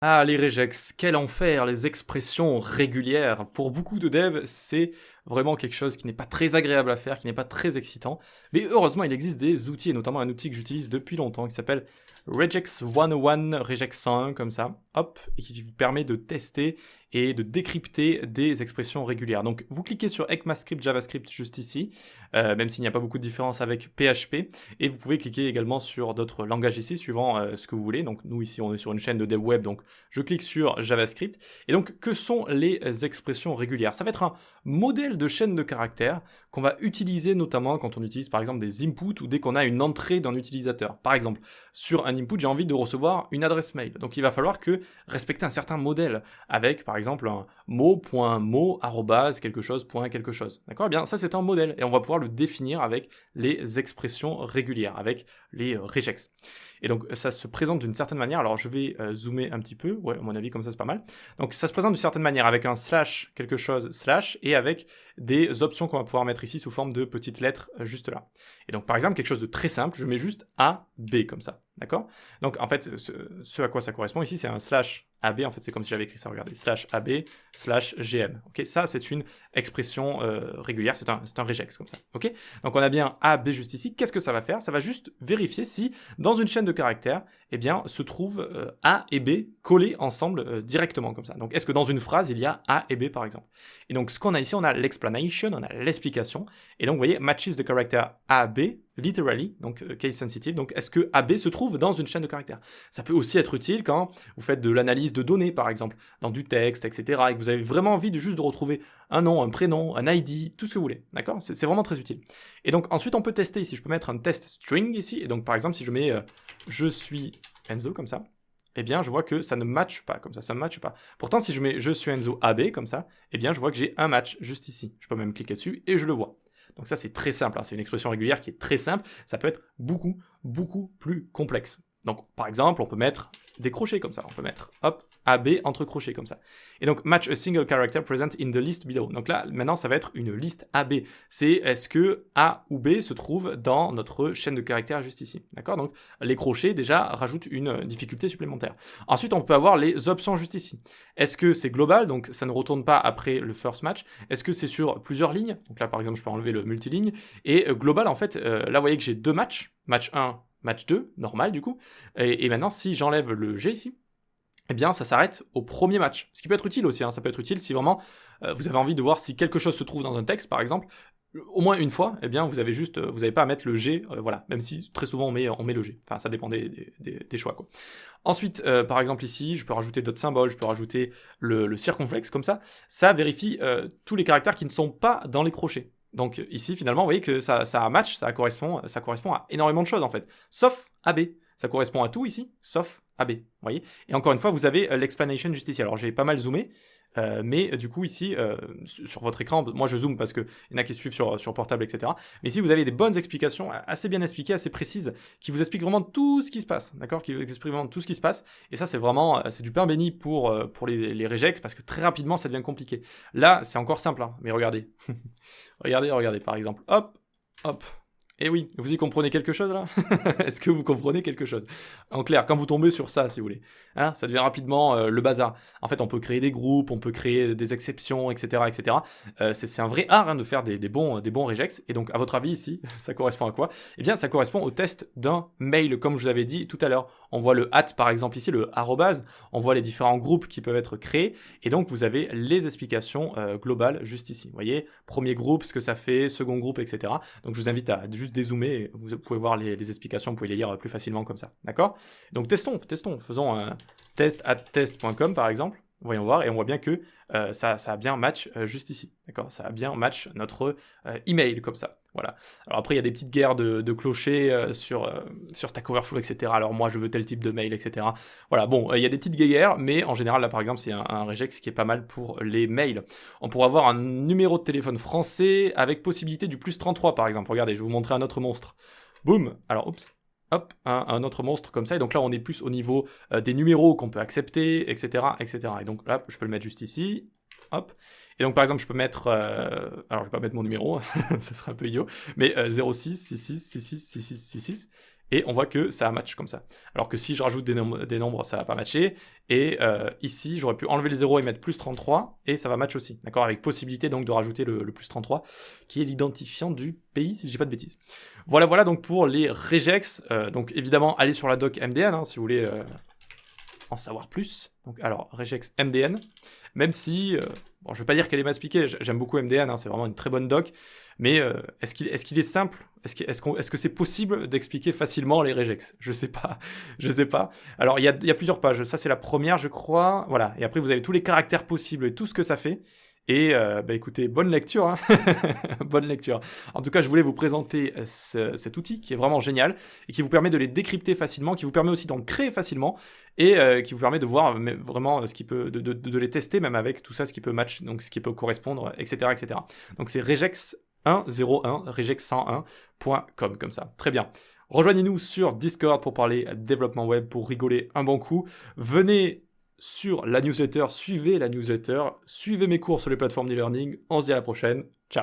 Ah, les regex, quel enfer, les expressions régulières. Pour beaucoup de devs, c'est vraiment quelque chose qui n'est pas très agréable à faire, qui n'est pas très excitant. Mais heureusement, il existe des outils, et notamment un outil que j'utilise depuis longtemps qui s'appelle Regex 101, Regex 101, comme ça, hop, et qui vous permet de tester et de décrypter des expressions régulières. Donc, vous cliquez sur ECMAScript JavaScript juste ici, même s'il n'y a pas beaucoup de différence avec PHP, et vous pouvez cliquer également sur d'autres langages ici, suivant ce que vous voulez. Donc, nous, ici, on est sur une chaîne de dev web, donc je clique sur JavaScript. Et donc, que sont les expressions régulières? Ça va être un modèle de chaîne de caractères qu'on va utiliser notamment quand on utilise par exemple des inputs ou dès qu'on a une entrée d'un utilisateur. Par exemple, sur un input, j'ai envie de recevoir une adresse mail. Donc, il va falloir que respecter un certain modèle avec par exemple un mot.mot arrobase quelque chose point quelque chose. D'accord? Eh bien, ça c'est un modèle et on va pouvoir le définir avec les expressions régulières, avec les regex. Et donc ça se présente d'une certaine manière. Alors je vais zoomer un petit peu. Ouais, à mon avis comme ça c'est pas mal. Donc ça se présente d'une certaine manière avec un slash quelque chose slash et avec des options qu'on va pouvoir mettre ici sous forme de petites lettres juste là. Et donc par exemple quelque chose de très simple, je mets juste A, B comme ça. D'accord? Donc en fait ce à quoi ça correspond ici c'est un slash AB, en fait c'est comme si j'avais écrit ça, regardez, slash AB, slash GM. Ok, ça c'est une expression régulière, c'est un regex comme ça. Ok, donc on a bien AB juste ici. Qu'est-ce que ça va faire? Ça va juste vérifier si dans une chaîne de caractères, eh bien, se trouvent A et B collés ensemble directement comme ça. Donc est-ce que dans une phrase il y a A et B par exemple? Et donc ce qu'on a ici, on a l'explanation, on a l'explication. Et donc vous voyez, matches the character A, B, literally, donc case sensitive. Donc est-ce que AB se trouve dans une chaîne de caractères? Ça peut aussi être utile quand vous faites de l'analyse de données, par exemple, dans du texte, etc., et que vous avez vraiment envie de juste de retrouver un nom, un prénom, un ID, tout ce que vous voulez, d'accord? C'est vraiment très utile. Et donc ensuite, on peut tester ici. Je peux mettre un test string ici, et donc par exemple, si je mets je suis Enzo comme ça, eh bien, je vois que ça ne matche pas, comme ça ne matche pas. Pourtant, si je mets je suis Enzo AB comme ça, eh bien, je vois que j'ai un match juste ici. Je peux même cliquer dessus et je le vois. Donc ça, c'est très simple, hein. C'est une expression régulière qui est très simple. Ça peut être beaucoup plus complexe. Donc, par exemple, on peut mettre des crochets comme ça. On peut mettre, hop, AB entre crochets comme ça. Et donc, match a single character present in the list below. Donc là, maintenant, ça va être une liste AB. C'est est-ce que A ou B se trouve dans notre chaîne de caractères juste ici. D'accord? Donc, les crochets, déjà, rajoutent une difficulté supplémentaire. Ensuite, on peut avoir les options juste ici. Est-ce que c'est global? Donc, ça ne retourne pas après le first match. Est-ce que c'est sur plusieurs lignes? Donc là, par exemple, je peux enlever le multiligne. Et global, en fait, là, vous voyez que j'ai deux matchs. Match 1, match 2, normal du coup. Et maintenant, si j'enlève le G ici, eh bien, ça s'arrête au premier match. Ce qui peut être utile aussi, hein. Ça peut être utile si vraiment vous avez envie de voir si quelque chose se trouve dans un texte, par exemple. Au moins une fois, eh bien, vous avez juste, vous n'avez pas à mettre le G, voilà. Même si très souvent on met le G. Enfin, ça dépend des choix, quoi. Ensuite, par exemple ici, je peux rajouter d'autres symboles, je peux rajouter le circonflexe comme ça. Ça vérifie tous les caractères qui ne sont pas dans les crochets. Donc ici, finalement, vous voyez que ça match, ça correspond à énormément de choses en fait. Sauf AB. Ça correspond à tout ici, sauf AB. Vous voyez? Et encore une fois, vous avez l'explanation juste ici. Alors j'ai pas mal zoomé, mais du coup ici, sur votre écran, moi je zoome parce qu'il y en a qui suivent sur portable, etc. Mais ici, vous avez des bonnes explications, assez bien expliquées, assez précises, qui vous expliquent vraiment tout ce qui se passe, d'accord? Qui vous expliquent vraiment tout ce qui se passe. Et ça, c'est vraiment, c'est du pain béni pour les regex, parce que très rapidement, ça devient compliqué. Là, c'est encore simple, hein, mais regardez. Regardez, par exemple. Hop, hop. Et oui, vous y comprenez quelque chose là? Est-ce que vous comprenez quelque chose? En clair, quand vous tombez sur ça, si vous voulez, hein, ça devient rapidement le bazar. En fait, on peut créer des groupes, on peut créer des exceptions, etc., etc. C'est un vrai art, hein, de faire des bons regex. Et donc, à votre avis ici, ça correspond à quoi? Eh bien, ça correspond au test d'un mail, comme je vous avais dit tout à l'heure. On voit le at par exemple ici, le arrobase. On voit les différents groupes qui peuvent être créés. Et donc, vous avez les explications globales juste ici. Vous voyez, premier groupe, ce que ça fait, second groupe, etc. Donc, je vous invite à juste dézoomer, vous pouvez voir les explications, vous pouvez les lire plus facilement comme ça, d'accord? Donc testons, faisons un test@test.com par exemple, voyons voir, et on voit bien que ça a bien match juste ici, d'accord? Ça a bien match notre email comme ça, voilà. Alors après, il y a des petites guerres de clochers sur Stack Overflow, etc. Alors moi, je veux tel type de mail, etc. Voilà, bon, il y a des petites guerres, mais en général, là par exemple, c'est un regex qui est pas mal pour les mails. On pourra avoir un numéro de téléphone français avec possibilité du plus 33 par exemple. Regardez, je vais vous montrer un autre monstre. Boum. Alors, oups. Hop, un autre monstre comme ça. Et donc là, on est plus au niveau des numéros qu'on peut accepter, etc., etc. Et donc là, je peux le mettre juste ici. Hop. Et donc, par exemple, je peux mettre... alors, je vais pas mettre mon numéro, ça serait un peu idiot. Mais 06 66 66 66 66. et on voit que ça a match comme ça. Alors que si je rajoute des nombres ça va pas matcher, et ici j'aurais pu enlever les 0 et mettre plus 33, et ça va match aussi, d'accord, avec possibilité donc de rajouter le plus 33, qui est l'identifiant du pays, si je dis pas de bêtises. Voilà donc pour les regex, donc évidemment allez sur la doc MDN, hein, si vous voulez en savoir plus. Donc alors, regex MDN, même si, bon, je vais pas dire qu'elle est mal expliquée, j'aime beaucoup MDN, hein, c'est vraiment une très bonne doc, mais est-ce qu'il est simple, est-ce que c'est possible d'expliquer facilement les regex? Je sais pas. Alors il y a plusieurs pages, ça c'est la première je crois, voilà, et après vous avez tous les caractères possibles et tout ce que ça fait. Et écoutez, bonne lecture, hein. Bonne lecture. En tout cas, je voulais vous présenter cet outil qui est vraiment génial et qui vous permet de les décrypter facilement, qui vous permet aussi d'en créer facilement et qui vous permet de voir vraiment ce qui peut, de les tester même avec tout ça, ce qui peut match, donc ce qui peut correspondre, etc., etc. Donc c'est regex101, regex101.com comme ça. Très bien. Rejoignez-nous sur Discord pour parler développement web, pour rigoler un bon coup. Venez sur la newsletter, suivez la newsletter, suivez mes cours sur les plateformes d'e-learning. On se dit à la prochaine. Ciao.